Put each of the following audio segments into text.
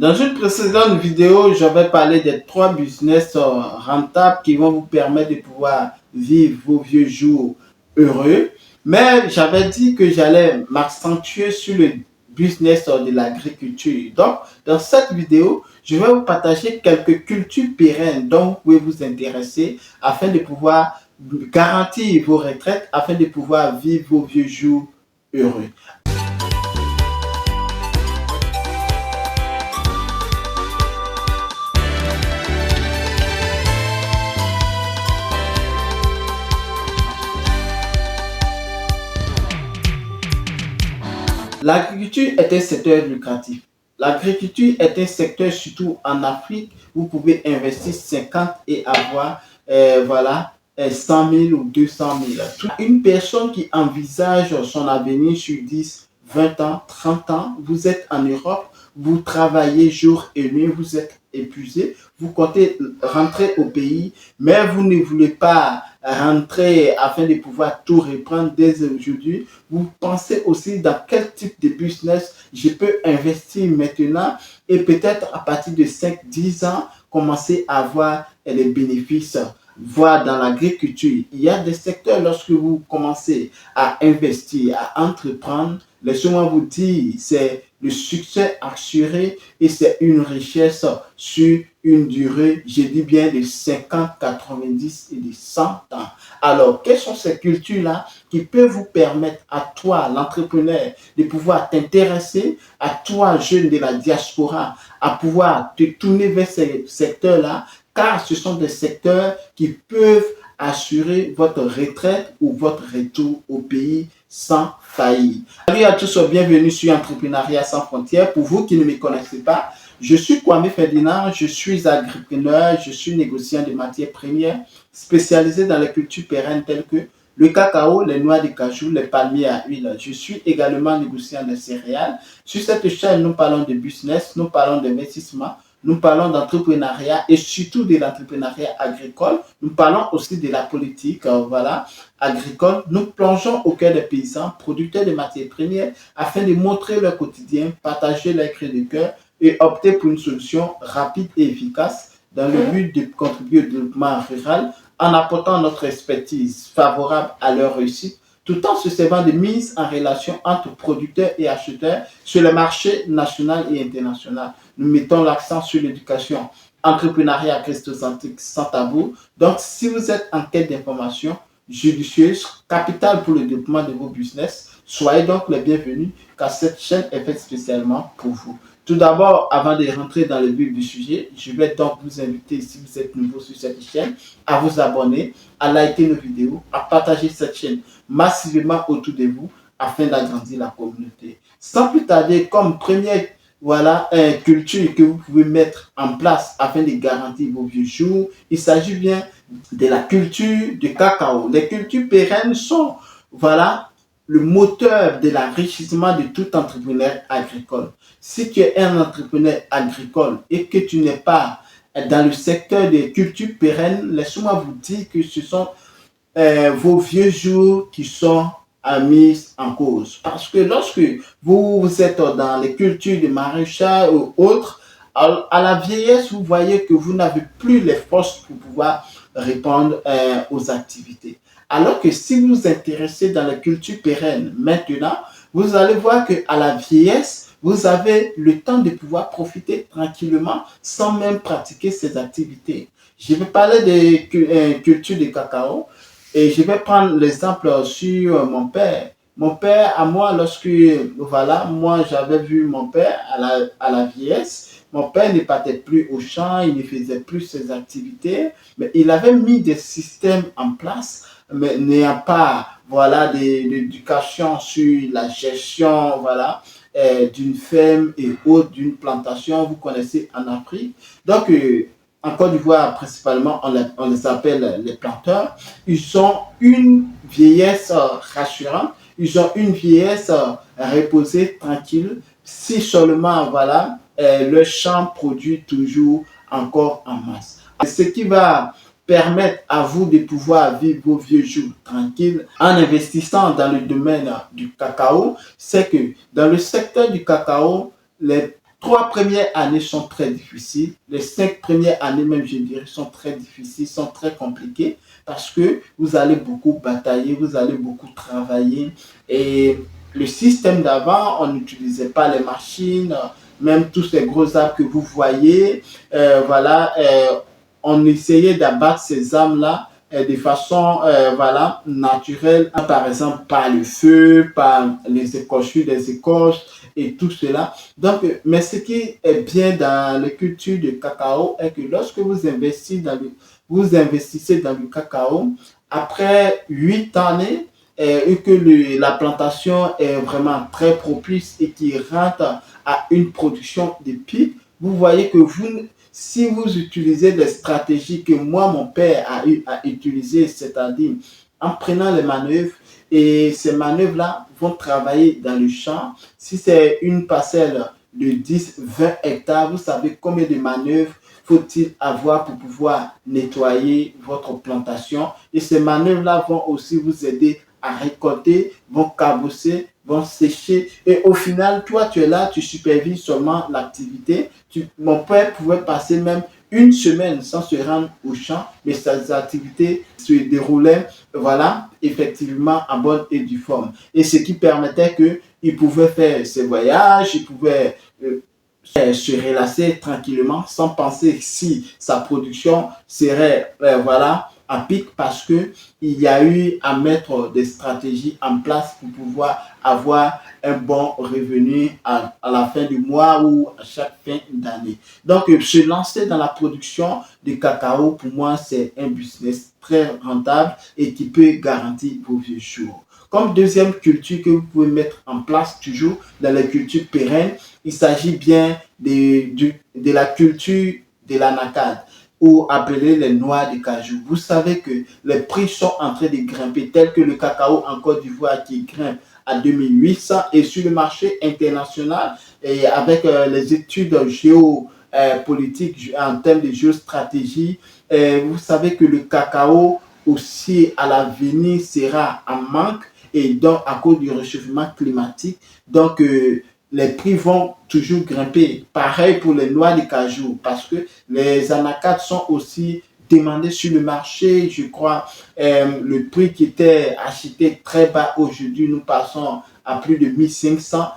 Dans une précédente vidéo, j'avais parlé des 3 business rentables qui vont vous permettre de pouvoir vivre vos vieux jours heureux. Mais j'avais dit que j'allais m'accentuer sur le business de l'agriculture. Donc, dans cette vidéo, je vais vous partager quelques cultures pérennes dont vous pouvez vous intéresser afin de pouvoir garantir vos retraites, afin de pouvoir vivre vos vieux jours heureux. L'agriculture est un secteur lucratif. L'agriculture est un secteur, surtout en Afrique, vous pouvez investir 50 et avoir voilà, 100 000 ou 200 000. Une personne qui envisage son avenir sur 10, 20 ans, 30 ans, vous êtes en Europe, vous travaillez jour et nuit, vous êtes épuisé, vous comptez rentrer au pays, mais vous ne voulez pas rentrer afin de pouvoir tout reprendre dès aujourd'hui. Vous pensez aussi dans quel type de business je peux investir maintenant et peut-être à partir de 5-10 ans commencer à avoir les bénéfices. Voir dans l'agriculture, il y a des secteurs lorsque vous commencez à investir, à entreprendre, laissez-moi vous dire, c'est le succès assuré et c'est une richesse sur une durée, je dis bien de 50, 90 et de 100 ans. Alors, quelles sont ces cultures-là qui peuvent vous permettre à toi, l'entrepreneur, de pouvoir t'intéresser, à toi, jeune de la diaspora, à pouvoir te tourner vers ces secteurs-là, car ce sont des secteurs qui peuvent assurer votre retraite ou votre retour au pays sans faillite. Salut à tous, bienvenue sur Entrepreneuriat sans frontières. Pour vous qui ne me connaissez pas, je suis Kwame Ferdinand, je suis agripreneur, je suis négociant de matières premières spécialisé dans les cultures pérennes telles que le cacao, les noix de cajou, les palmiers à huile. Je suis également négociant de céréales. Sur cette chaîne, nous parlons de business, nous parlons d'investissement, nous parlons d'entrepreneuriat et surtout de l'entrepreneuriat agricole. Nous parlons aussi de la politique agricole. Nous plongeons au cœur des paysans, producteurs de matières premières, afin de montrer leur quotidien, partager leurs cris de cœur et opter pour une solution rapide et efficace dans le but de contribuer au développement rural en apportant notre expertise favorable à leur réussite, tout en se servant de mise en relation entre producteurs et acheteurs sur le marché national et international. Nous mettons l'accent sur l'éducation, entrepreneuriat christocentrique sans tabou. Donc, si vous êtes en quête d'informations judicieuses, capitales pour le développement de vos business, soyez donc les bienvenus car cette chaîne est faite spécialement pour vous. Tout d'abord, avant de rentrer dans le vif du sujet, je vais donc vous inviter, si vous êtes nouveau sur cette chaîne, à vous abonner, à liker nos vidéos, à partager cette chaîne massivement autour de vous afin d'agrandir la communauté. Sans plus tarder, comme première culture que vous pouvez mettre en place afin de garantir vos vieux jours, il s'agit bien de la culture du cacao. Les cultures pérennes sont le moteur de l'enrichissement de tout entrepreneur agricole. Si tu es un entrepreneur agricole et que tu n'es pas dans le secteur des cultures pérennes, laissez-moi vous dire que ce sont vos vieux jours qui sont mis en cause. Parce que lorsque vous êtes dans les cultures de maraîchage ou autres, à la vieillesse, vous voyez que vous n'avez plus les forces pour pouvoir répondre aux activités. Alors que si vous vous intéressez dans la culture pérenne maintenant, vous allez voir qu'à la vieillesse, vous avez le temps de pouvoir profiter tranquillement sans même pratiquer ces activités. Je vais parler des cultures de cacao et je vais prendre l'exemple sur mon père. Mon père, à moi, moi j'avais vu mon père à la vieillesse. Mon père ne partait plus au champ, il ne faisait plus ses activités, mais il avait mis des systèmes en place, mais n'ayant pas d'éducation sur la gestion d'une ferme et autres, d'une plantation, vous connaissez en Afrique. Donc, en Côte d'Ivoire, principalement, on les appelle les planteurs. Ils ont une vieillesse rassurante, ils ont une vieillesse reposée, tranquille, si seulement, le champ produit toujours encore en masse. Ce qui va permettre à vous de pouvoir vivre vos vieux jours tranquilles en investissant dans le domaine du cacao, c'est que dans le secteur du cacao, les 3 premières années sont très difficiles. Les 5 premières années, même, je dirais, sont très difficiles, sont très compliquées parce que vous allez beaucoup batailler, vous allez beaucoup travailler. Et le système d'avant, on n'utilisait pas les machines, même tous ces gros arbres que vous voyez. Voilà, on essayait d'abattre ces arbres-là de façon voilà, naturelle, par exemple par le feu, par les écorchures des écorces et tout cela. Donc, mais ce qui est bien dans les cultures de cacao est que lorsque vous investissez dans le cacao, après 8 années, et que la plantation est vraiment très propice et qui rentre à une production de pic, vous voyez que si vous utilisez des stratégies que moi, mon père a eu à utiliser, c'est-à-dire en prenant les manœuvres, et ces manœuvres-là vont travailler dans le champ. Si c'est une parcelle de 10-20 hectares, vous savez combien de manœuvres faut-il avoir pour pouvoir nettoyer votre plantation. Et ces manœuvres-là vont aussi vous aider à récolter, vont cabosser, vont sécher. Et au final, toi, tu es là, tu supervises seulement l'activité. Mon père pouvait passer même une semaine sans se rendre au champ, mais ses activités se déroulaient, voilà, effectivement en bonne et due forme. Et ce qui permettait qu'il pouvait faire ses voyages, il pouvait se relâcher tranquillement sans penser si sa production serait voilà, à pic parce que il y a eu à mettre des stratégies en place pour pouvoir avoir un bon revenu à la fin du mois ou à chaque fin d'année. Donc, se lancer dans la production de cacao, pour moi, c'est un business très rentable et qui peut garantir vos vieux jours. Comme deuxième culture que vous pouvez mettre en place toujours dans les cultures pérennes, il s'agit bien de la culture de l'anacarde ou appelé les noix de cajou. Vous savez que les prix sont en train de grimper, tel que le cacao en Côte d'Ivoire qui grimpe à 2800 et sur le marché international et avec les études géopolitiques en termes de géostratégie, vous savez que le cacao aussi à l'avenir sera en manque et donc à cause du réchauffement climatique. Donc, les prix vont toujours grimper. Pareil pour les noix de cajou, parce que les anacards sont aussi demandés sur le marché. Je crois le prix qui était acheté très bas aujourd'hui, nous passons à plus de 1500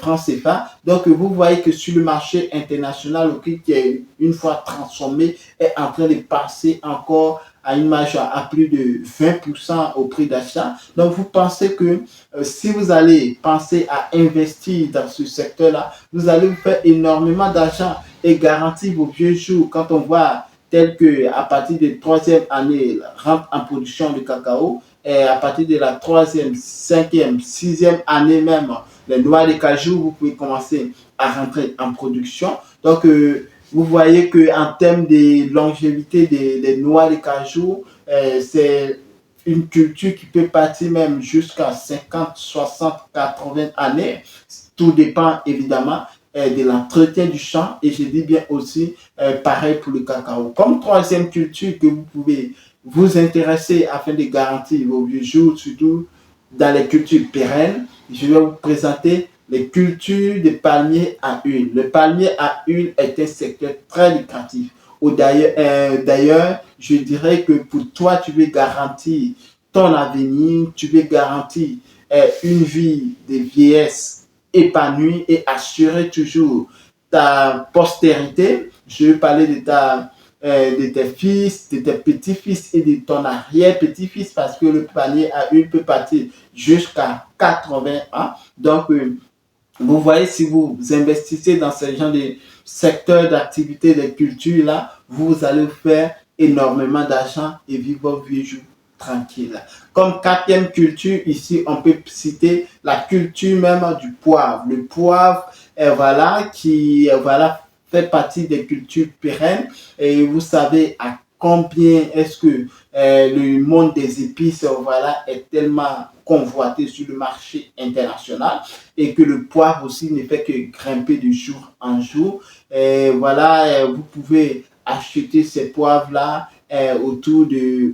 francs CFA. Donc, vous voyez que sur le marché international, le prix qui est une fois transformé est en train de passer encore à une marge à plus de 20% au prix d'achat. Donc, vous pensez que si vous allez penser à investir dans ce secteur-là, vous allez vous faire énormément d'argent et garantir vos vieux jours quand on voit tel que à partir de troisième année, rentre en production de cacao, et à partir de la troisième, cinquième, sixième année même, les noix de cajou, vous pouvez commencer à rentrer en production. Donc, vous voyez qu'en termes de longévité des noix de cajou, c'est une culture qui peut partir même jusqu'à 50, 60, 80 années. Tout dépend évidemment de l'entretien du champ et je dis bien aussi pareil pour le cacao. Comme troisième culture que vous pouvez vous intéresser afin de garantir vos vieux jours, surtout dans les cultures pérennes, je vais vous présenter les cultures de palmiers à huile. Le palmier à huile est un secteur très lucratif. D'ailleurs, je dirais que pour toi, tu veux garantir ton avenir, tu veux garantir une vie de vieillesse épanouie et assurer toujours ta postérité. Je vais parler de tes fils, de tes petits-fils et de ton arrière-petit-fils parce que le panier à huile peut partir jusqu'à 80 ans. Donc, vous voyez, si vous investissez dans ce genre de secteur d'activité, de culture là, vous allez faire énormément d'argent et vivre vos vieux jours tranquille. Comme quatrième culture, ici, on peut citer la culture même du poivre. Le poivre, voilà, qui voilà, fait partie des cultures pérennes. Et vous savez à combien est-ce que le monde des épices voilà, est tellement convoité sur le marché international et que le poivre aussi ne fait que grimper de jour en jour. Et voilà, vous pouvez acheter ces poivres-là autour de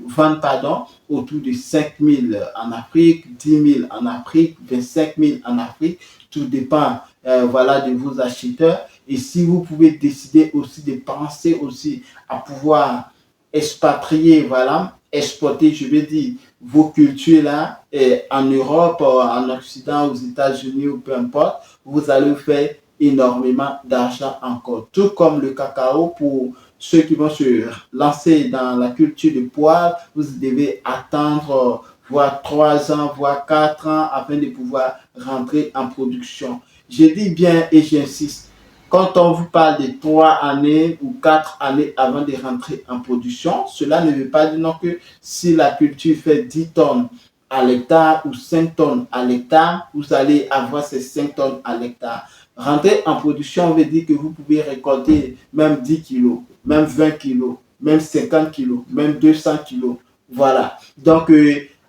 5 000 en Afrique, 10 000 en Afrique, 25 000 en Afrique. Tout dépend voilà, de vos acheteurs. Et si vous pouvez décider aussi de penser aussi à pouvoir expatrier, voilà, exporter, je vais dire, vos cultures là, en Europe, en Occident, aux États-Unis ou peu importe, vous allez faire énormément d'argent encore. Tout comme le cacao, pour ceux qui vont se lancer dans la culture de poivre, vous devez attendre voire 3 ans, voire 4 ans afin de pouvoir rentrer en production. Je dis bien et j'insiste, quand on vous parle de 3 années ou 4 années avant de rentrer en production, cela ne veut pas dire non que si la culture fait 10 tonnes à l'hectare ou 5 tonnes à l'hectare, vous allez avoir ces 5 tonnes à l'hectare. Rentrer en production veut dire que vous pouvez récolter même 10 kilos, même 20 kilos, même 50 kilos, même 200 kilos. Voilà. Donc,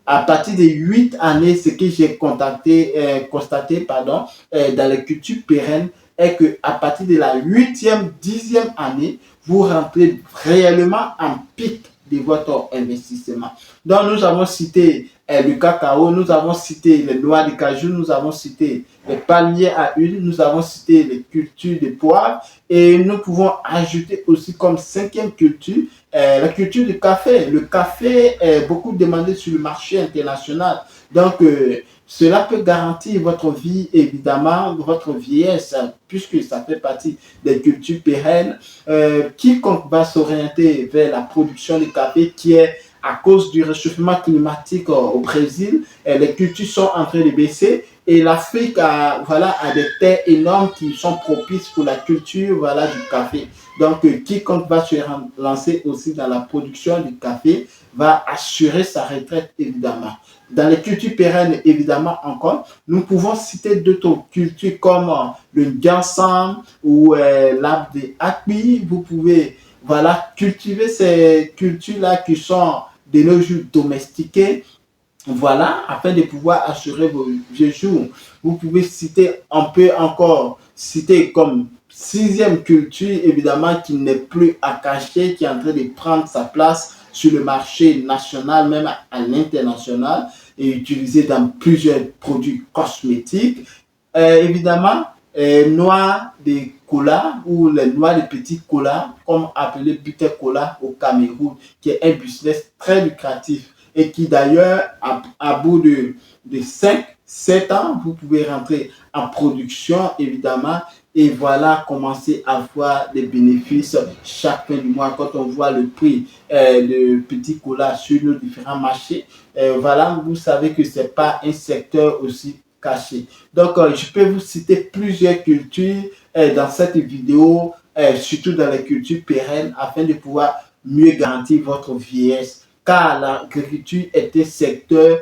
à partir de 8 années, ce que j'ai constaté dans les cultures pérennes est qu'à partir de la 8e, 10e année, vous rentrez réellement en pic de votre investissement. Donc, nous avons cité le cacao, nous avons cité les noix de cajou, nous avons cité les palmiers à huile, nous avons cité les cultures de poivre et nous pouvons ajouter aussi comme 5e culture la culture du café. Le café est beaucoup demandé sur le marché international. Donc, cela peut garantir votre vie, évidemment, votre vieillesse, puisque ça fait partie des cultures pérennes. Quiconque va s'orienter vers la production de café qui est à cause du réchauffement climatique au Brésil, les cultures sont en train de baisser et l'Afrique a des terres énormes qui sont propices pour la culture du café. Donc, quiconque va se lancer aussi dans la production du café va assurer sa retraite, évidemment. Dans les cultures pérennes, évidemment, encore, nous pouvons citer d'autres cultures comme le ginseng ou l'arbre de Akbi. Vous pouvez cultiver ces cultures-là qui sont de nos jours domestiquées, afin de pouvoir assurer vos vieux jours. Vous pouvez citer, on peut encore citer comme 6e culture, évidemment, qui n'est plus à cacher, qui est en train de prendre sa place sur le marché national, même à l'international, et utilisée dans plusieurs produits cosmétiques. Évidemment, noix de cola ou les noix de petit cola, comme appelé butter cola au Cameroun, qui est un business très lucratif et qui d'ailleurs, à bout de 5-7 ans, vous pouvez rentrer en production, évidemment, et commencer à voir des bénéfices chaque fin du mois quand on voit le prix de petit cola sur nos différents marchés. Vous savez que ce n'est pas un secteur aussi caché. Donc, je peux vous citer plusieurs cultures dans cette vidéo, surtout dans les cultures pérennes, afin de pouvoir mieux garantir votre vieillesse. Car l'agriculture est un secteur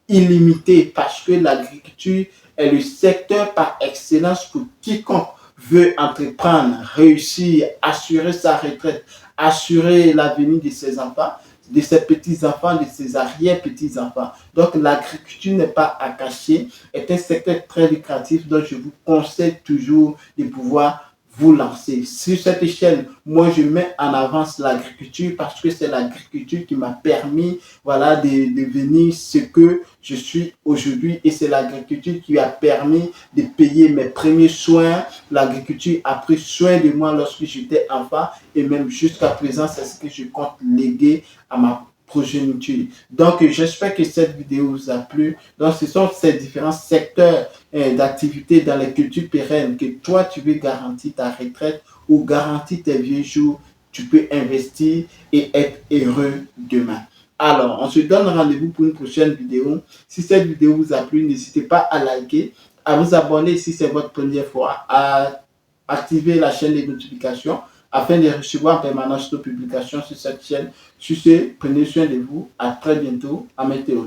illimité parce que l'agriculture est le secteur par excellence pour quiconque veut entreprendre, réussir, assurer sa retraite, assurer l'avenir de ses enfants, de ses petits-enfants, de ses arrière-petits-enfants. Donc, l'agriculture n'est pas à cacher, est un secteur très lucratif dont je vous conseille toujours de pouvoir vous lancer. Sur cette échelle, moi, je mets en avance l'agriculture parce que c'est l'agriculture qui m'a permis de devenir ce que je suis aujourd'hui et c'est l'agriculture qui a permis de payer mes premiers soins. L'agriculture a pris soin de moi lorsque j'étais enfant et même jusqu'à présent, c'est ce que je compte léguer à ma progéniture. Donc, j'espère que cette vidéo vous a plu. Donc, ce sont ces différents secteurs d'activité dans les cultures pérennes que toi, tu veux garantir ta retraite ou garantir tes vieux jours. Tu peux investir et être heureux demain. Alors, on se donne rendez-vous pour une prochaine vidéo. Si cette vidéo vous a plu, n'hésitez pas à liker, à vous abonner si c'est votre première fois, à activer la chaîne de notifications afin de recevoir en permanence nos publications sur cette chaîne. Sur ce, prenez soin de vous. À très bientôt. À météo.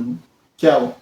Ciao.